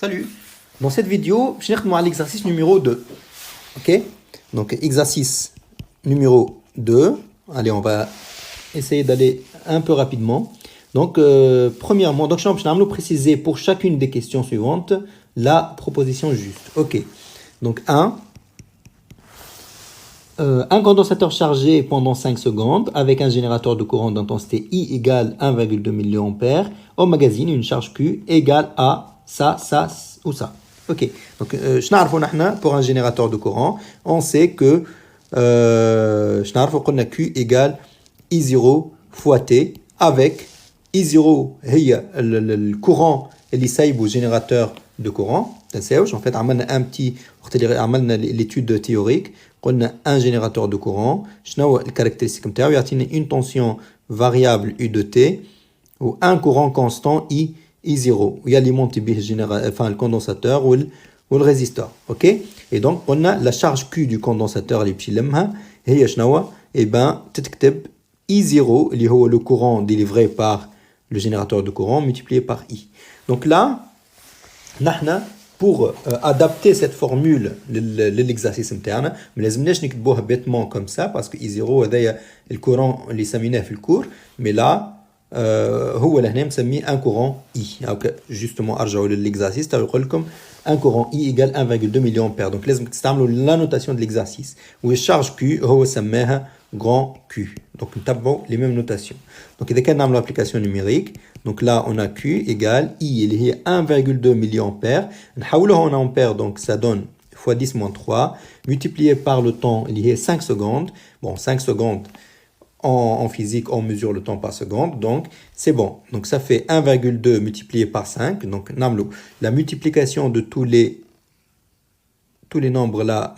Salut. Dans cette vidéo, je vais faire l'exercice numéro 2. Ok? Donc, exercice numéro 2. Allez, on va essayer d'aller un peu rapidement. Donc, premièrement, je vais préciser pour chacune des questions suivantes la proposition juste. Ok. Donc, un condensateur chargé pendant 5 secondes avec un générateur de courant d'intensité I égale 1,2 mA au magazine une charge Q égale à ça ou ça. Ok, donc pour un générateur de courant, on sait que Q égale I0 fois T avec I0 le courant اللي سايبه générateur de courant. En fait, on a un petit l'étude théorique. On a un générateur de courant. Les caractéristiques il y a une tension variable U de T ou un courant constant I0. Il y a le condensateur ou le résisteur. Ok? Et donc, on a la charge Q du condensateur. Et ben, I0, le courant délivré par le générateur de courant multiplié par I. Donc là, pour adapter cette formule de l'exercice interne, mais les amnèches n'écrivent bêtement comme ça parce que I0 est le courant اللي سميناه في الكور, mais là هو لهنا مسميه un courant I. Donc justement ارجعوا للexercice تقول لكم un courant I égale 1,2 mA. Donc لازم تستعملوا la notation de l'exercice. Où charge Q هو سماها grand Q. Donc nous avons les mêmes notations. Donc إذا كان نعمل l'application numérique, donc là on a Q égale I اللي هي 1,2 mA. نحولوها en ampères, donc ça donne fois 10 moins 3 multiplié par le temps اللي هي 5 secondes. Bon, 5 secondes en physique on mesure le temps par seconde, donc c'est bon. Donc ça fait 1,2 multiplié par 5. Donc la multiplication de tous les nombres là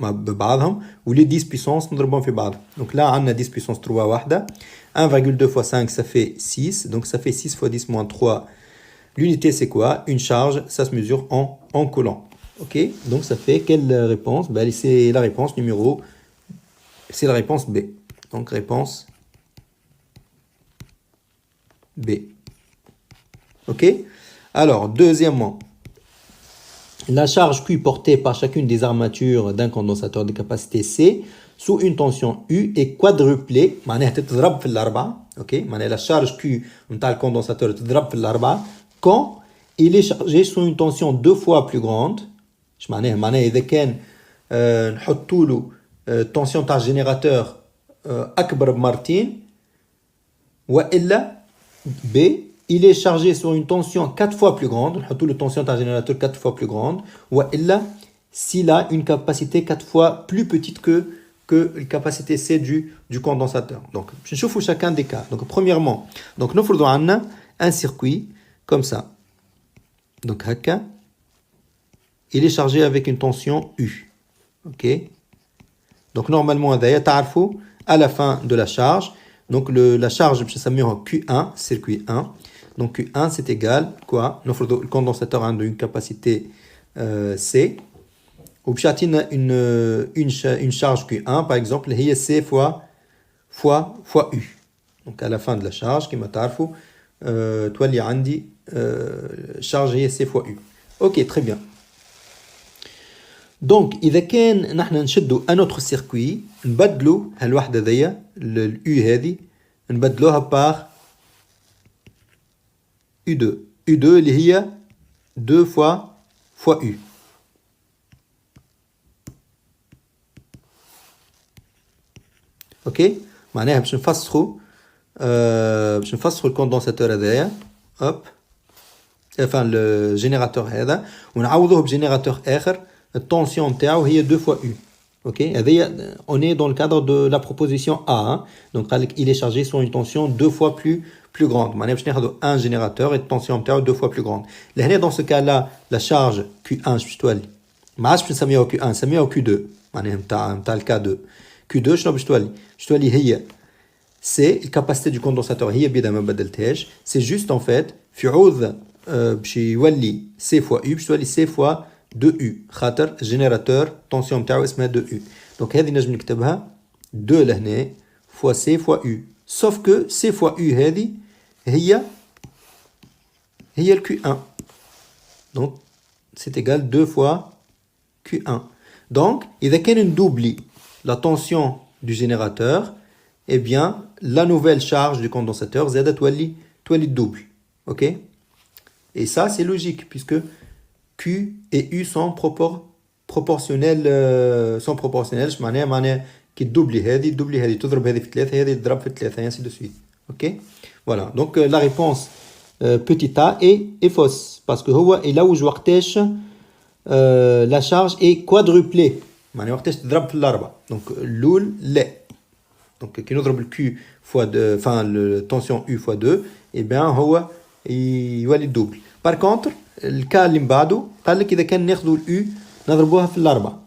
ou les 10 puissance نضربهم في بعض. Donc là on a 10 puissance 3 واحدة. 1,2 fois 5 ça fait 6, donc ça fait 6 fois 10 moins 3. L'unité c'est quoi? Une charge, ça se mesure en coulomb. Ok, donc ça fait quelle réponse? Ben, c'est la réponse numéro, c'est la réponse B. Donc réponse B. Ok. Alors deuxièmement, la charge Q portée par chacune des armatures d'un condensateur de capacité C sous une tension U est quadruplée. معناها تتضرب في الأربعة. Ok. معناها la charge Q نتاع le condensateur تتضرب في الأربعة quand il est chargé sous une tension 2 fois plus grande. معناها إذا كان نحطوا له tension تاع générateur أكبر بمرتين, وإلا B, il est chargé sur une tension 4 fois plus grande, tout le tension d'un générateur 4 fois plus grande, ou là, s'il a une capacité 4 fois plus petite que la capacité C du condensateur. Donc, je chauffe chacun des cas. Donc, premièrement, donc, nous faisons un circuit comme ça. Donc, haka, il est chargé avec une tension U. Ok? Donc, normalement, à la fin de la charge, donc la charge, je vais Q1, circuit 1. Donc Q1, c'est égal, quoi? Le condensateur a une capacité C. Ou une charge Q1, par exemple, il y a C fois U. Donc à la fin de la charge, qui m'a tarfou, toi, il y a Andy, charge C fois U. Ok, très bien. Donc, إذا كان نحن نشدوا un autre circuit, نبدلوا هالوحدة ذي الU هذه نبدلوها par U2. U2 اللي هي 2 fois U. Ok? معناها باش نفسخوا الكوندنساتور هذايا. Hop. Enfin le générateur هذا ونعوضوه بجينيراتور آخر. La tension تاعو هي 2 fois U. Ok, on est dans le cadre de la proposition A. Hein? Donc, il est chargé sur une tension 2 fois plus grande. Un générateur et une tension 2 fois plus grande. Dans ce cas-là, la charge Q1, je suis allé. Je vais Q1, je vais Q2. Je le cas de Q2, je suis allé. C'est la capacité du condensateur. C'est juste en fait, C fois U, je C fois 2U. خاطر générateur tension نتاعو اسمها 2U. Donc هذه نجم نكتبها 2 لهنا fois C fois U. Sauf que C fois U هذه هي le Q1. Donc c'est égal 2 fois Q1. Donc, il y a une double la tension du générateur, eh bien, la nouvelle charge du condensateur, Z double. Ok? Et ça, c'est logique, puisque Q et U sont proportionnels. Je معناها كي تدوبلي هذه تضرب هذه في 3 هذه تضرب في 3 ainsi de suite. Ok? Voilà. Donc la réponse petit a est fausse parce que هو إلا وج وقتاش la charge est quadruplée. معناها وقتاش تضرب في الأربعة. Donc الأول لا. Donc كي نضرب le Q fois 2, enfin le tension U fois 2, eh bien هو يولي double. Par contre, الكا اللي من بعده قال لك إذا كان ناخذوا الU نضربوها في الأربعة.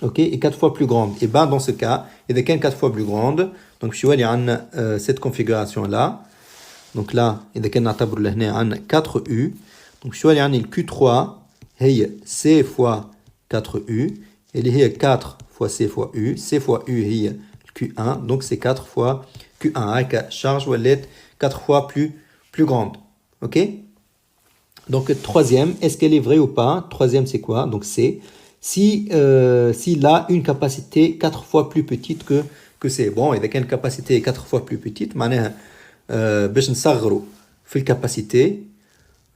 Ok, et 4 fois plus grande. Et bien dans ce cas, il y a 4 fois plus grande. Donc je vais aller cette configuration là. Donc là, il y a 4U. Donc je vais aller le Q3, c'est C fois 4U. Et il y a 4 fois C fois U. C fois U, il y a Q1. Donc c'est 4 fois Q1 avec charge ou 4 fois plus grande. Ok? Donc troisième, est-ce qu'elle est vraie ou pas? Troisième, c'est quoi? Donc c'est s'il a une capacité 4 fois plus petite que C. Bon, il a une capacité 4 fois plus petite, معناها باش نصغروا في الكاباسيتي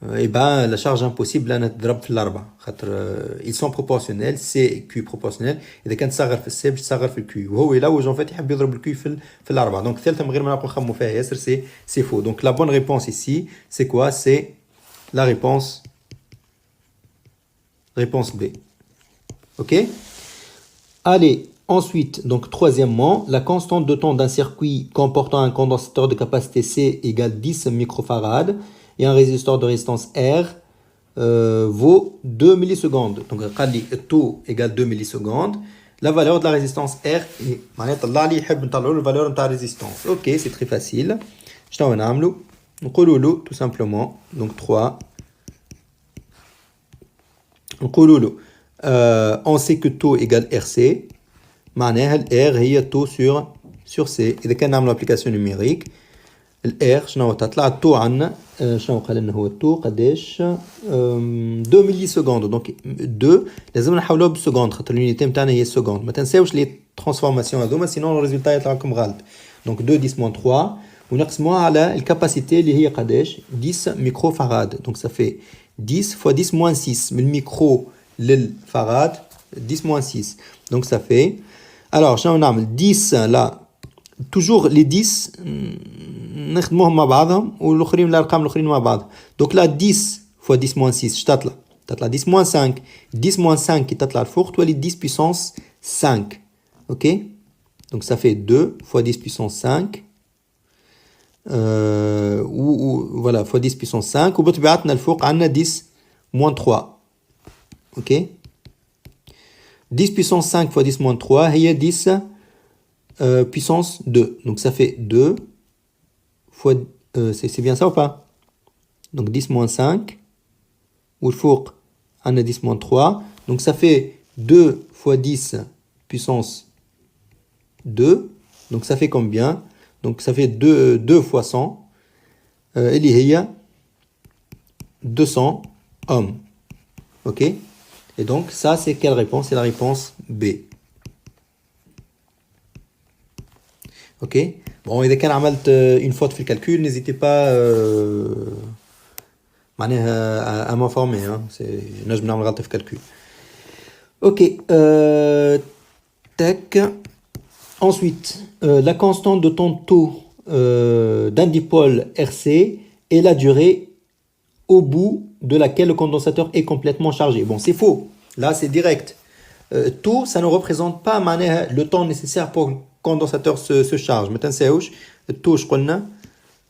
et ben la charge impossible là نتضرب في الأربعة خاطر ils sont proportionnels C et Q proportionnels. إذا كان تصغر في السي باش تصغر في الكيو وهو يلوج en fait يحب يضرب الكيو في الأربعة. Donc الثالثة من غير ما نبقوا نخمموا فيها ياسر c'est faux. Donc la bonne réponse ici c'est quoi? C'est la réponse B. Ok? Allez, ensuite, donc troisièmement, la constante de temps d'un circuit comportant un condensateur de capacité C égale 10 microfarad et un résisteur de résistance R vaut 2 millisecondes. Donc, le taux égale 2 millisecondes. La valeur de la résistance R est la valeur de la résistance. Ok, c'est très facile. Je vais نقولوا tout simplement. Donc 3. نقولوا on sait que taux égale RC. معناها R هي taux sur C. إذا كان نعمل application numérique R شنو تطلع التو عندنا شنو قال لنا هو التو قداش 2 ملي سكوند. دونك 2 لازم نحولوها بالسكوند خاطر اليونيتي نتاعنا هي السكوند. ما تنساوش لي ترانسفورماسيون هذوما سينون الريزولتا يطلع لكم غلط. دونك 2 10 3 ونقسموها على الكاباسيتي اللي هي قداش 10 ميكرو فاراد. دونك ça fait 10 fois 10 moins 6 من الميكرو للفاراد 10 moins 6. Donc ça fait alors شنو نعمل 10 là toujours les 10 نخدموهم مع بعضهم والاخرين الارقام الاخرين مع بعض. دونك لا 10 fois 10 moins 6 اش تطلع 10 moins 5. 10 moins 5 qui تطلع الفوق تولي 10 puissance 5. ok donc ça fait 2 fois 10 puissance 5 ou voilà fois 10 puissance 5 وبطبيعتنا الفوق عندنا 10 moins 3. ok 10 puissance 5 fois 10 moins 3 هي 10 puissance 2. Donc ça fait 2 fois... c'est bien ça ou pas? Donc 10 moins 5. Ou le four, on a 10 moins 3. Donc ça fait 2 fois 10 puissance 2. Donc ça fait combien? Donc ça fait 2 fois 100. Il y a 200 ohms. Ok? Et donc ça c'est quelle réponse? C'est la réponse B. Ok. Bon, إذا كان عملت une faute في الكالكول n'hésitez pas معناها à m'informer. C'est نجم نعمل غلطة في الكالكول. Ok. Tac. Ensuite, la constante de ton taux d'un dipôle RC est la durée au bout de laquelle le condensateur est complètement chargé. Bon, c'est faux. Là, c'est direct. Taux, ça ne représente pas le temps nécessaire pour condensateur se charge. ما تنساوش التو قلنا.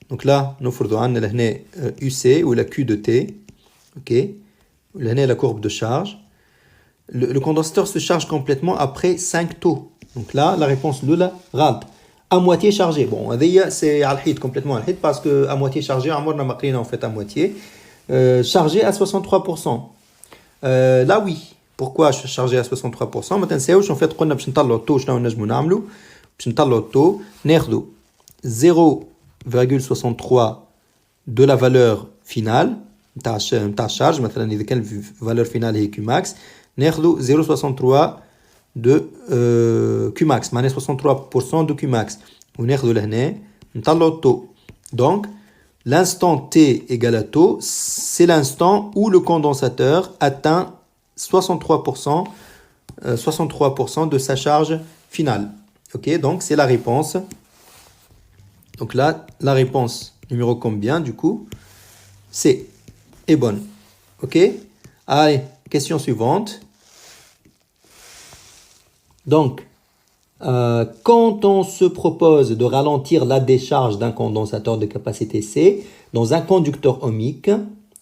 Donc là نفرضوا عندنا لهنا UC ou la Q de T. OK. لهنا la courbe de charge. Le condensateur se charge complètement après 5 taux. Donc là la réponse l'oula غلط. À moitié chargé. Bon, هذه c'est على الحيط complètement على الحيط parce que à moitié chargé عمرنا ما قرينا en fait à moitié. Chargé à 63%. Là oui. Pourquoi je suis chargé à 63%? ما تنساوش en fait قلنا باش نطلعوا التو شنو نجموا نعملوا. باش نطلعوا التو ناخذوا 0,63 de la valeur finale نتاع الشارج مثلا اذا كان الفالور فينال هي كيو ماكس ناخذ 0.63 de Q max, معناها 63% de Q max. وناخذوا لهنا نطلعوا التو. Donc, l'instant T égale à taux, c'est l'instant où le condensateur atteint 63%, 63% de sa charge finale. Ok, donc c'est la réponse. Donc là, la réponse numéro combien du coup? C est bonne. Ok, allez, question suivante. Donc, quand on se propose de ralentir la décharge d'un condensateur de capacité C dans un conducteur ohmique,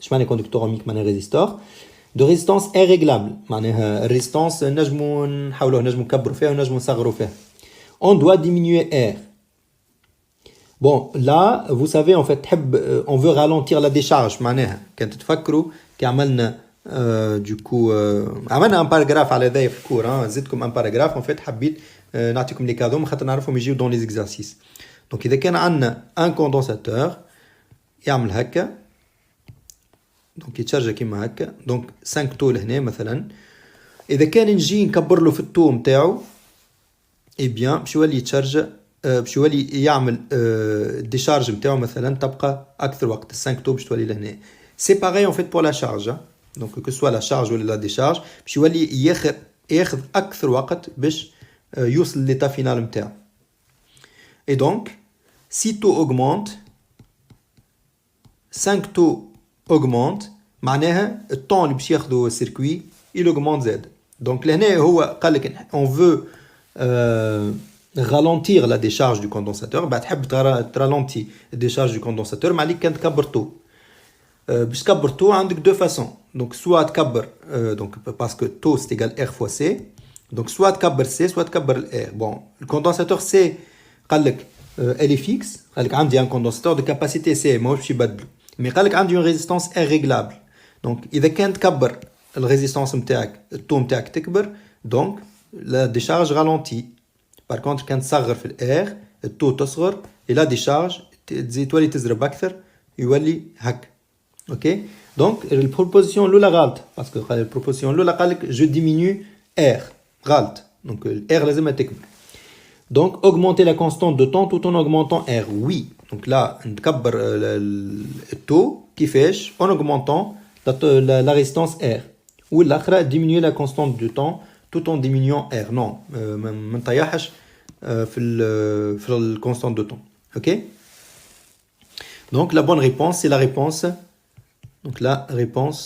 je parle de conducteur ohmique, un résistor, de résistance est réglable, résistance, on doit diminuer R. Bon, là, vous savez, en fait, on veut ralentir la décharge, quand tu te du coup عملنا un paragraphe على هذايا في الكور زدتكم un paragraphe en fait حبيت نعطيكم لي كادو خاطر نعرفهم يجيو dans les exercices. Donc إذا كان عندنا un condensateur يعمل هكا دونك يتشارج كيما هكا دونك 5 تو لهنا مثلا. إذا كان نجي نكبر له في التو نتاعو اي بيان باش يولي يتشارج باش يولي يعمل الديشارج نتاعو مثلا تبقى أكثر وقت 5 تو باش تولي لهنا. C'est pareil en fait pour la charge. Donc que ce soit la charge ou la décharge باش يولي ياخذ اكثر وقت باش يوصل للإيتا فينال نتاعو. Et donc si taux augmente 5 taux augmente معناها الطون اللي باش ياخذه السيركوي il augmente زاد. Donc لهنا هو قال لك on veut ralentir la décharge du condensateur. بعد تحب ترالونتي الديشارج du condensateur ما عليك كان تكبر تو. باش تكبر تو عندك دو فاسون. Donc soit تكبر donc parce que taux c'est égal R fois C. Donc soit تكبر C soit تكبر R. Bon, le condensateur C قال لك elle est fixe. قال لك عندي un condensateur de capacité C ماهوش باش يبدلو. مي قال لك عندي une résistance R réglable. Donc إذا كان تكبر الريزيستانس نتاعك التو نتاعك تكبر donc la décharge ralentit. Par contre كان تصغر في ال R التو تصغر et la décharge تزيد تولي تزرب أكثر يولي هكا. Ok, donc la proposition l'oula غلط parce que la proposition l'oula قال لك je diminue R غلط. Donc R لازم تكبر. Donc augmenter la constante de temps tout en augmentant R. Oui. Donc là نكبر التو كيفاش en augmentant la résistance R. ou l'autre diminuer la constante du temps tout en diminuant R. Non, ما نطيحش في la constante de temps. Ok. Donc la bonne réponse c'est la réponse. Donc la réponse,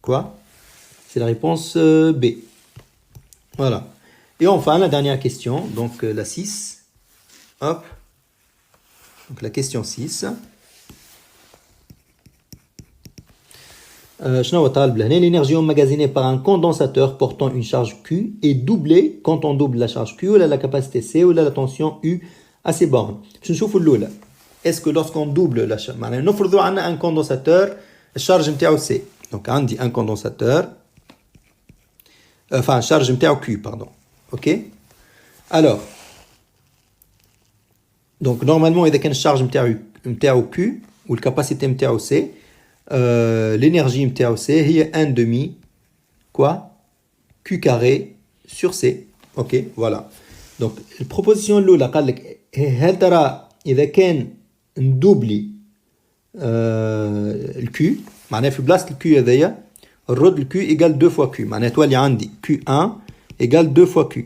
quoi? C'est la réponse B. Voilà. Et enfin, la dernière question, donc la 6. Hop. Donc la question 6. L'énergie emmagasinée par un condensateur portant une charge Q est doublée quand on double la charge Q ou la capacité C ou la tension U à ses bornes. Je نشوف الأولى. Est-ce que lorsqu'on double la charge, نفرضوا عندنا un condensateur, charge نتاعو C. Donc عندي un condensateur, enfin charge نتاعو Q, pardon. Ok. Alors, donc normalement إذا كان charge نتاعو Q ou la capacité نتاعو C, l'énergie نتاعو C هي 1 demi quoi Q carré sur C. Ok, voilà. Donc la proposition الأولى قال لك هل ترى إذا كان ندوبلي الكيو معناها في بلاصه الكيو هذايا الرد الكيو ايجال 2 فوا كيو معناها تولي عندي كيو 1 ايجال 2 فوا كيو.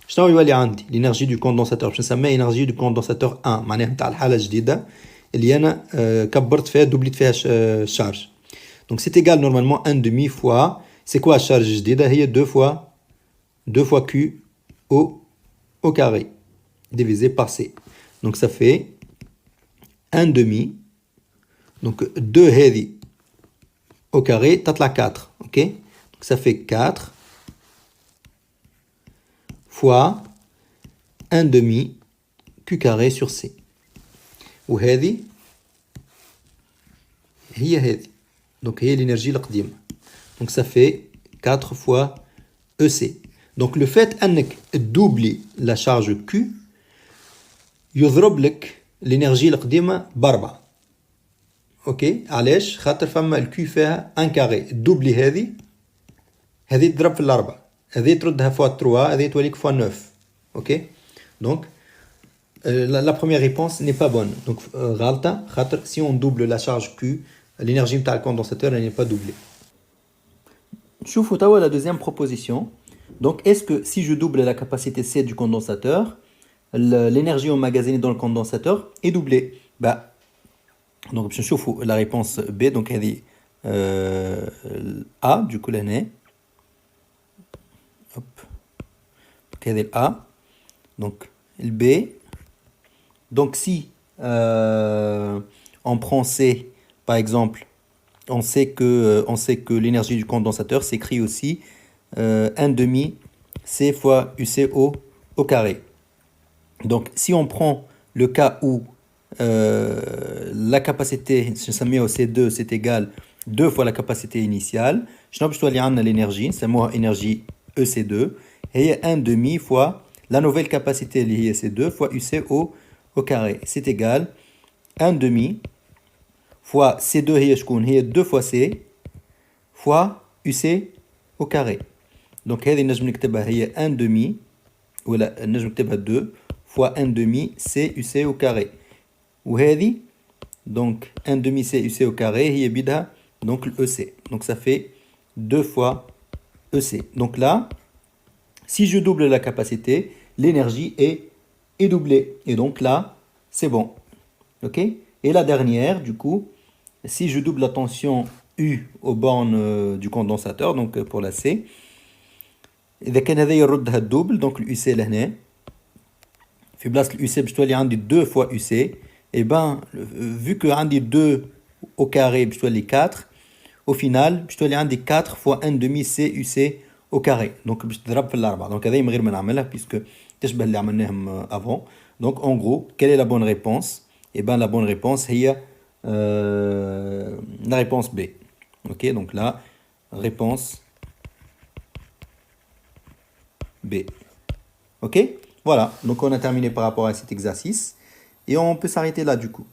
شنو يولي عندي الانرجي دو كوندونساتور باش نسميها انرجي دو كوندونساتور 1 معناها نتاع الحاله الجديده اللي انا كبرت فيها دوبليت فيها الشارج. دونك سي ايجال نورمالمون 1 دمي فوا سي كوا الشارج الجديده هي 2 fois Q au carré divisé par C. Donc ça fait 1 demi. Donc 2 هذه au carré تطلع 4. Ok. Donc ça fait 4 fois 1 demi Q carré sur C. وهذه هي هذه. Donc هي l'énergie القديمة. Donc ça fait 4 fois EC. Donc le fait أنك تدوبلي la charge Q يضرب لك l'énergie القديمة ب4. اوكي علاش خاطر فما الكيو فيها ان كاري دوبلي هذه تضرب في الاربعه هذه تردها فوا 3 هذه توليك فوا 9 اوكي دونك la première réponse n'est pas bonne donc غلطه خاطر si on double la charge Q l'énergie نتاع الكوندنساتور elle n'est pas doublée. نشوفوا توا la deuxième proposition. Donc est-ce que si je double la capacité C du condensateur l'énergie emmagasinée dans le condensateur est doublée? Bah donc باش نشوفوا la réponse B donc هذه A du coup l'année hop donc هذه A donc le B donc si on prend C par exemple on sait que l'énergie du condensateur s'écrit aussi 1 demi C fois UC au carré. Donc si on prend le cas où la capacité au C2 c'est égal 2 fois la capacité initiale, je vais l'énergie, c'est moi énergie EC2 et 1 demi fois la nouvelle capacité liée C2 fois UC au carré. C'est égal 1 demi fois C2 هي 2 fois C fois UC au carré. Donc هذه نجم نكتبها هي 1 demi ولا نجم نكتبها 2 fois 1 demi C UC au carré. وهذه donc 1 demi C UC au carré هي بيدها donc le EC. Donc ça fait 2 fois EC. Donc là si je double la capacité l'énergie est doublée et donc là c'est bon. OK? Et la dernière du coup si je double la tension U aux bornes du condensateur donc pour la C إذا كان هذا يردها الدوبل دونك اليو سي لهنا في بلاصة اليو سي باش تولي عندي 2 فوا يو سي اي بان vu que عندي 2 au carré باش تولي 4 au final باش تولي عندي 4 فوا 1 demi سي يو سي au carré دونك باش تضرب في الأربعة دونك هذا من غير ما نعملها بيسكو تشبه اللي عملناهم افون دونك en gros quelle est la bonne réponse et ben la bonne réponse هي la réponse B. Ok donc là réponse B. Ok, voilà, donc on a terminé par rapport à cet exercice et on peut s'arrêter là du coup.